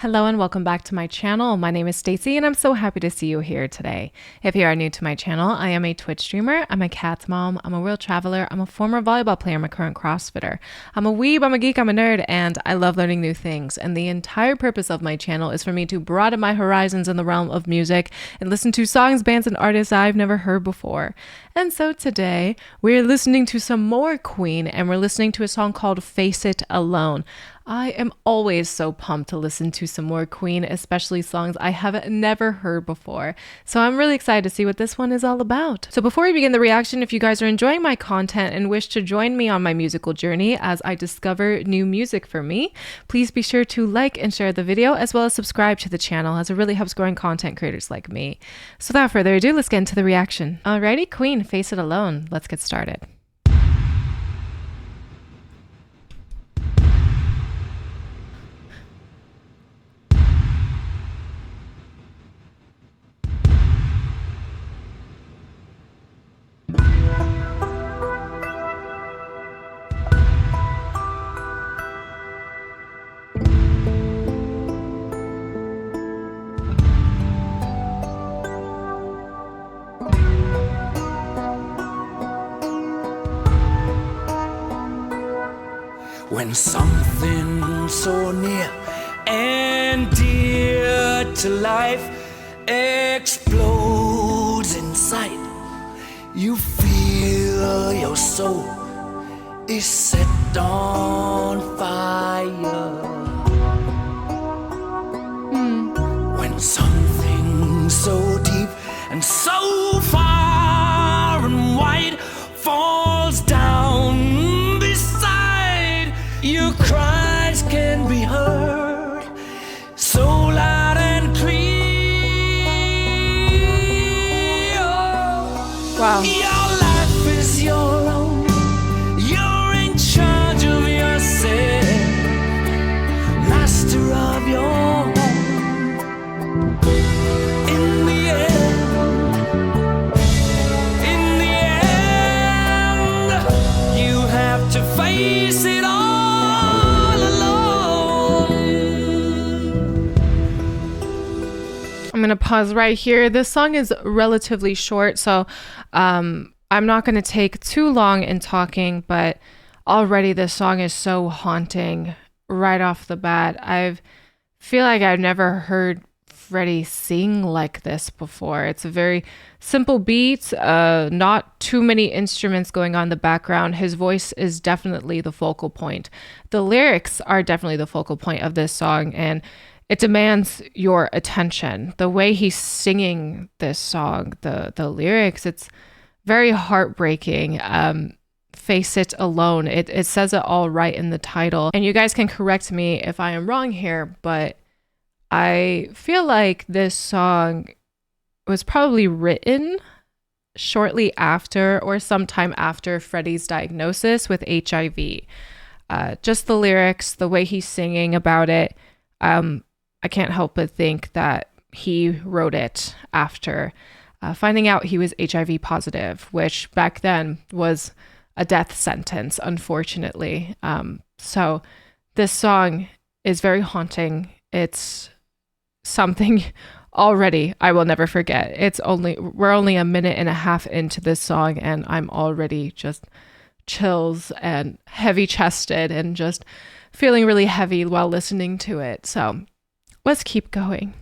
Hello and welcome back to my channel. My name is Stacy and I'm so happy to see you here today. If you are new to my channel, I am a Twitch streamer, I'm a cat mom, I'm a world traveler, I'm a former volleyball player, I'm a current CrossFitter. I'm a weeb, I'm a geek, I'm a nerd, and I love learning new things. And the entire purpose of my channel is for me to broaden my horizons in the realm of music and listen to songs, bands, and artists I've never heard before. And so today we're listening to some more Queen and we're listening to a song called Face It Alone. I am always so pumped to listen to some more Queen, especially songs I have never heard before. So I'm really excited to see what this one is all about. So before we begin the reaction, if you guys are enjoying my content and wish to join me on my musical journey as I discover new music for me, please be sure to like and share the video as well as subscribe to the channel as it really helps growing content creators like me. So without further ado, let's get into the reaction. Alrighty, Queen, Face It Alone. Let's get started. When something so near and dear to life explodes in sight, you feel your soul is set on fire. When something so deep and so far and wide falls down, your cries can be heard so loud and clear. Wow. Your life is your own. You're in charge of yourself, master of your home. In the end, you have to face it all. I'm going to pause right here. This song is relatively short, so I'm not going to take too long in talking, but already this song is so haunting right off the bat. I feel like I've never heard Freddie sing like this before. It's a very simple beat, not too many instruments going on in the background. His voice is definitely the focal point. The lyrics are definitely the focal point of this song, and it demands your attention. The way he's singing this song, the lyrics, it's very heartbreaking. Face It Alone. It says it all right in the title. And you guys can correct me if I am wrong here, but I feel like this song was probably written shortly after or sometime after Freddie's diagnosis with HIV. Just the lyrics, the way he's singing about it, I can't help but think that he wrote it after finding out he was HIV positive, which back then was a death sentence, unfortunately. So this song is very haunting. It's something already I will never forget. We're only a minute and a half into this song and I'm already just chills and heavy chested and just feeling really heavy while listening to it. So let's keep going.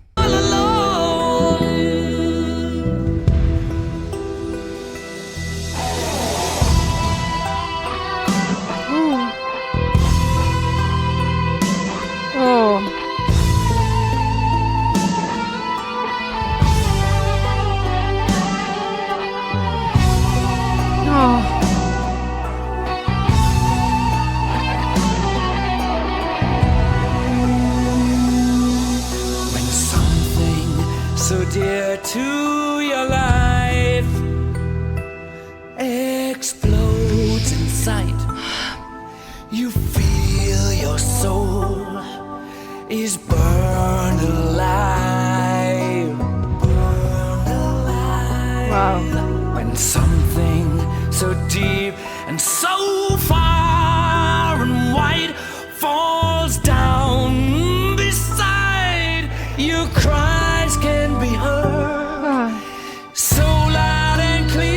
So dear to your life explodes in sight, you feel your soul is burned alive. Wow. When something so deep and so far and wide falls down beside Your cries can be heard so loud and clear.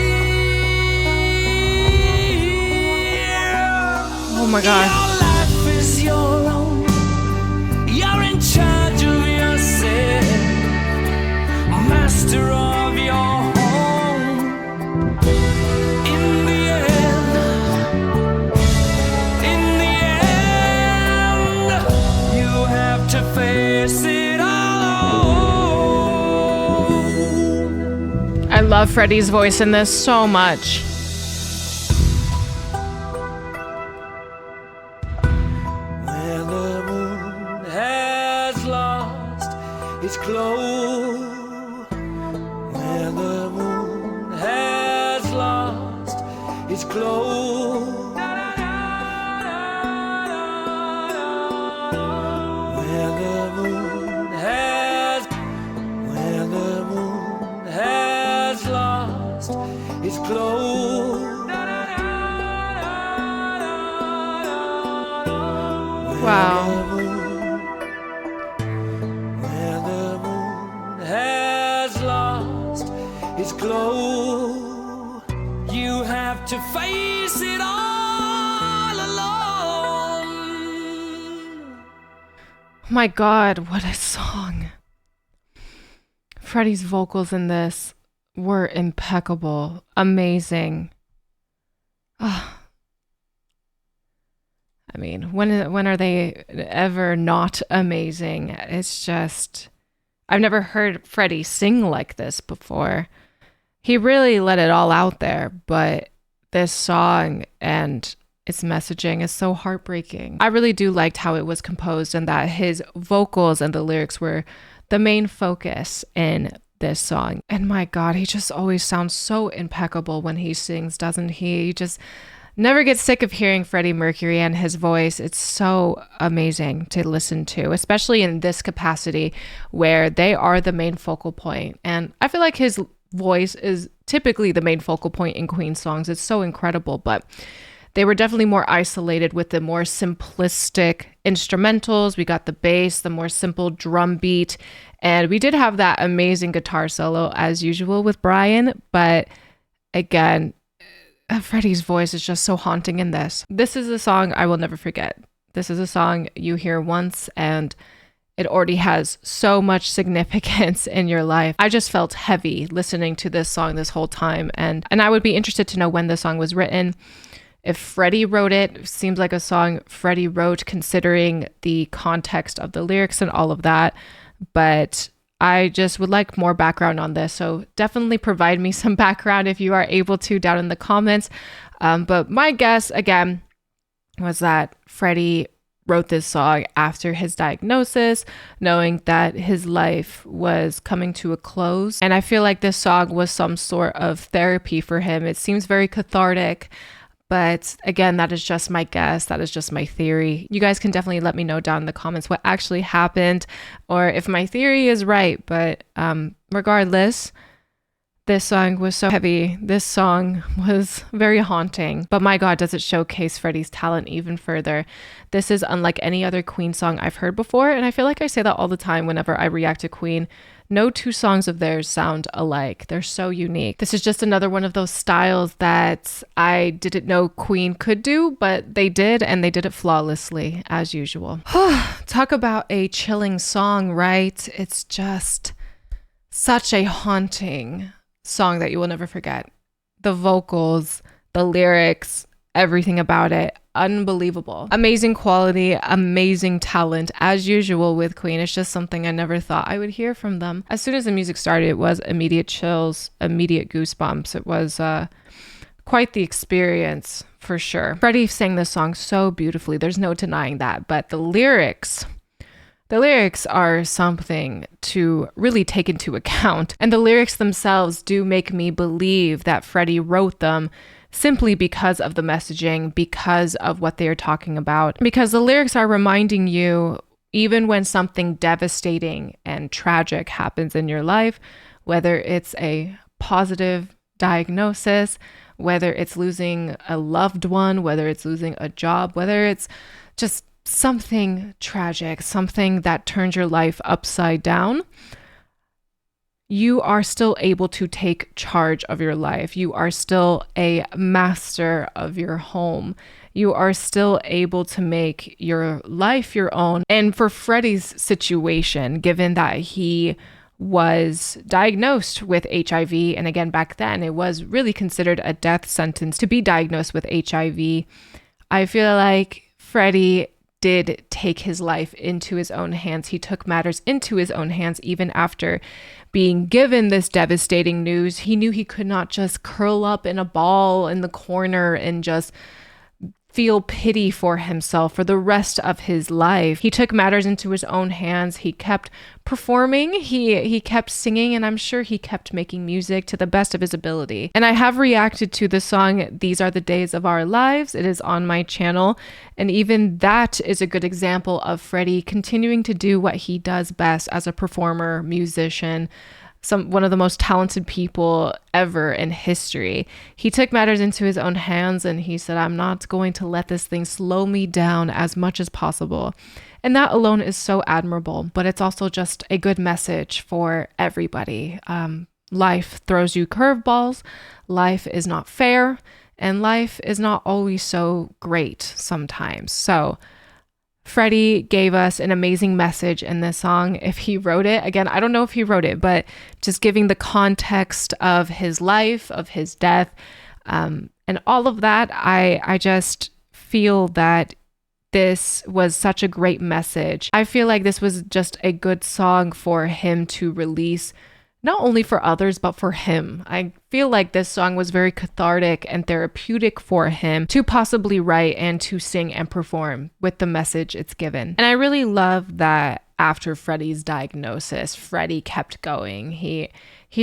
Oh my God. Your life is your own. You're in charge of yourself, master of your home. In the end, you have to face it alone. I love Freddie's voice in this so much. When the moon has lost its glow, when the moon has lost its glow, when the moon has lost its glow. Wow. When the moon has lost its glow, you have to face it all alone. My God, what a song. Freddie's vocals in this were impeccable, amazing. Ah. I mean, when are they ever not amazing? It's just, I've never heard Freddie sing like this before. He really let it all out there, but this song and its messaging is so heartbreaking. I really do liked how it was composed and that his vocals and the lyrics were the main focus in this song. And my God, he just always sounds so impeccable when he sings, doesn't he? He just never get sick of hearing Freddie Mercury and his voice. It's so amazing to listen to, especially in this capacity where they are the main focal point. And I feel like his voice is typically the main focal point in Queen songs. It's so incredible, but they were definitely more isolated with the more simplistic instrumentals. We got the bass, the more simple drum beat, and we did have that amazing guitar solo as usual with Brian, but again, Freddie's voice is just so haunting in this. This is a song I will never forget. This is a song you hear once and it already has so much significance in your life. I just felt heavy listening to this song this whole time. And I would be interested to know when the song was written. If Freddie wrote it, seems like a song Freddie wrote considering the context of the lyrics and all of that. But I just would like more background on this. So definitely provide me some background if you are able to down in the comments. But my guess, again, was that Freddie wrote this song after his diagnosis, knowing that his life was coming to a close. And I feel like this song was some sort of therapy for him. It seems very cathartic. But again, that is just my guess. That is just my theory. You guys can definitely let me know down in the comments what actually happened or if my theory is right. But regardless, this song was so heavy. This song was very haunting. But my God, does it showcase Freddie's talent even further. This is unlike any other Queen song I've heard before. And I feel like I say that all the time whenever I react to Queen. No two songs of theirs sound alike. They're so unique. This is just another one of those styles that I didn't know Queen could do, but they did, and they did it flawlessly, as usual. Talk about a chilling song, right? It's just such a haunting song that you will never forget. The vocals, the lyrics, everything about it. Unbelievable. Amazing quality, amazing talent, as usual with Queen. It's just something I never thought I would hear from them. As soon as the music started, it was immediate chills, immediate goosebumps. It was quite the experience for sure. Freddie sang this song so beautifully. There's no denying that. But the lyrics are something to really take into account. And the lyrics themselves do make me believe that Freddie wrote them simply because of the messaging, because of what they are talking about. Because the lyrics are reminding you, even when something devastating and tragic happens in your life, whether it's a positive diagnosis, whether it's losing a loved one, whether it's losing a job, whether it's just something tragic, something that turns your life upside down, you are still able to take charge of your life. You are still a master of your home. You are still able to make your life your own. And for Freddie's situation, given that he was diagnosed with HIV, and again, back then, it was really considered a death sentence to be diagnosed with HIV, I feel like Freddie did take his life into his own hands. He took matters into his own hands even after being given this devastating news. He knew he could not just curl up in a ball in the corner and just feel pity for himself for the rest of his life. He took matters into his own hands. He kept performing, he kept singing, and I'm sure he kept making music to the best of his ability. And I have reacted to the song These Are the Days of Our Lives. It is on my channel, and even that is a good example of Freddie continuing to do what he does best as a performer, musician, one of the most talented people ever in history. He took matters into his own hands and he said, I'm not going to let this thing slow me down as much as possible. And that alone is so admirable, but it's also just a good message for everybody. Life throws you curveballs. Life is not fair, and life is not always so great sometimes. So Freddie gave us an amazing message in this song. If he wrote it, again, I don't know if he wrote it, but just giving the context of his life, of his death, and all of that, I just feel that this was such a great message. I feel like this was just a good song for him to release, not only for others, but for him. I feel like this song was very cathartic and therapeutic for him to possibly write and to sing and perform with the message it's given. And I really love that after Freddie's diagnosis, Freddie kept going. He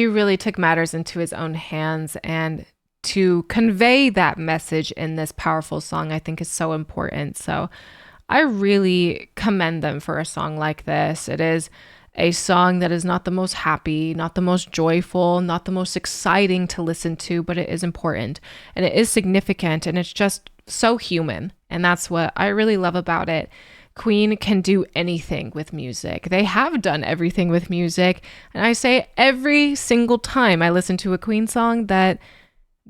really took matters into his own hands, and to convey that message in this powerful song, I think is so important. So I really commend them for a song like this. It is a song that is not the most happy, not the most joyful, not the most exciting to listen to, but it is important and it is significant, and it's just so human. And that's what I really love about it. Queen can do anything with music. They have done everything with music. And I say every single time I listen to a Queen song that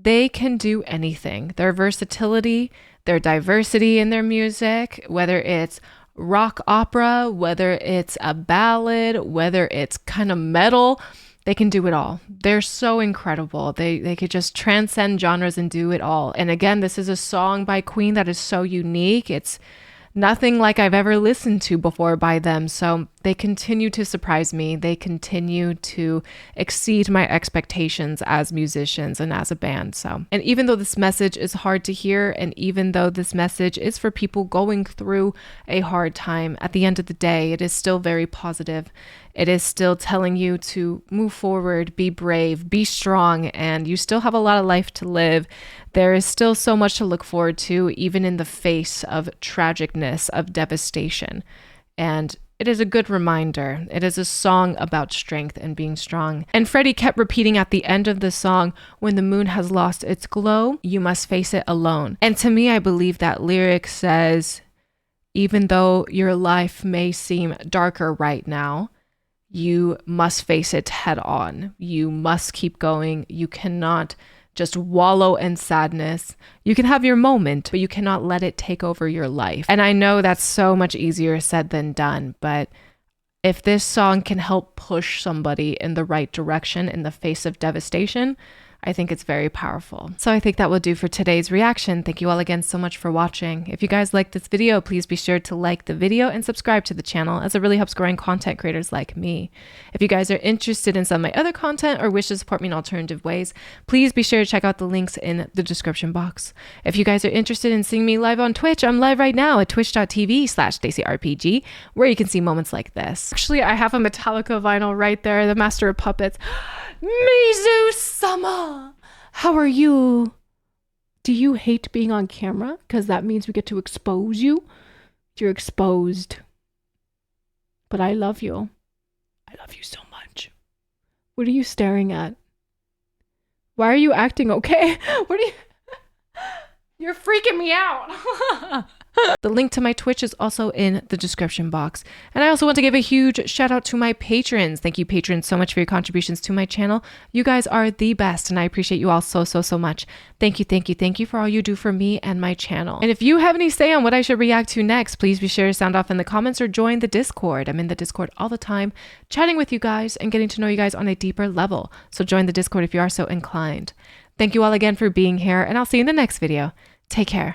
they can do anything. Their versatility, their diversity in their music, whether it's rock opera, whether it's a ballad, whether it's kind of metal, they can do it all. They're so incredible. They could just transcend genres and do it all. And again, this is a song by Queen that is so unique. It's nothing like I've ever listened to before by them. So they continue to surprise me. They continue to exceed my expectations as musicians and as a band. So, and even though this message is hard to hear, and even though this message is for people going through a hard time, at the end of the day, it is still very positive. It is still telling you to move forward, be brave, be strong, and you still have a lot of life to live. There is still so much to look forward to, even in the face of tragicness, of devastation. And it is a good reminder. It is a song about strength and being strong. And Freddie kept repeating at the end of the song, when the moon has lost its glow, you must face it alone. And to me, I believe that lyric says, even though your life may seem darker right now, you must face it head on. You must keep going. You cannot just wallow in sadness. You can have your moment, but you cannot let it take over your life. And I know that's so much easier said than done, but if this song can help push somebody in the right direction in the face of devastation, I think it's very powerful. So I think that will do for today's reaction. Thank you all again so much for watching. If you guys liked this video, please be sure to like the video and subscribe to the channel, as it really helps growing content creators like me. If you guys are interested in some of my other content or wish to support me in alternative ways, please be sure to check out the links in the description box. If you guys are interested in seeing me live on Twitch, I'm live right now at twitch.tv/StaceyRPG, where you can see moments like this. Actually, I have a Metallica vinyl right there, the Master of Puppets. Mizu-sama, how are you? Do you hate being on camera? Because that means we get to expose you. You're exposed. But I love you. I love you so much. What are you staring at? Why are you acting okay? What are you... You're freaking me out. The link to my Twitch is also in the description box. And I also want to give a huge shout out to my patrons. Thank you, patrons, so much for your contributions to my channel. You guys are the best, and I appreciate you all so much. Thank you, thank you, thank you for all you do for me and my channel. And if you have any say on what I should react to next, please be sure to sound off in the comments or join the Discord. I'm in the Discord all the time, chatting with you guys and getting to know you guys on a deeper level. So join the Discord if you are so inclined. Thank you all again for being here, and I'll see you in the next video. Take care.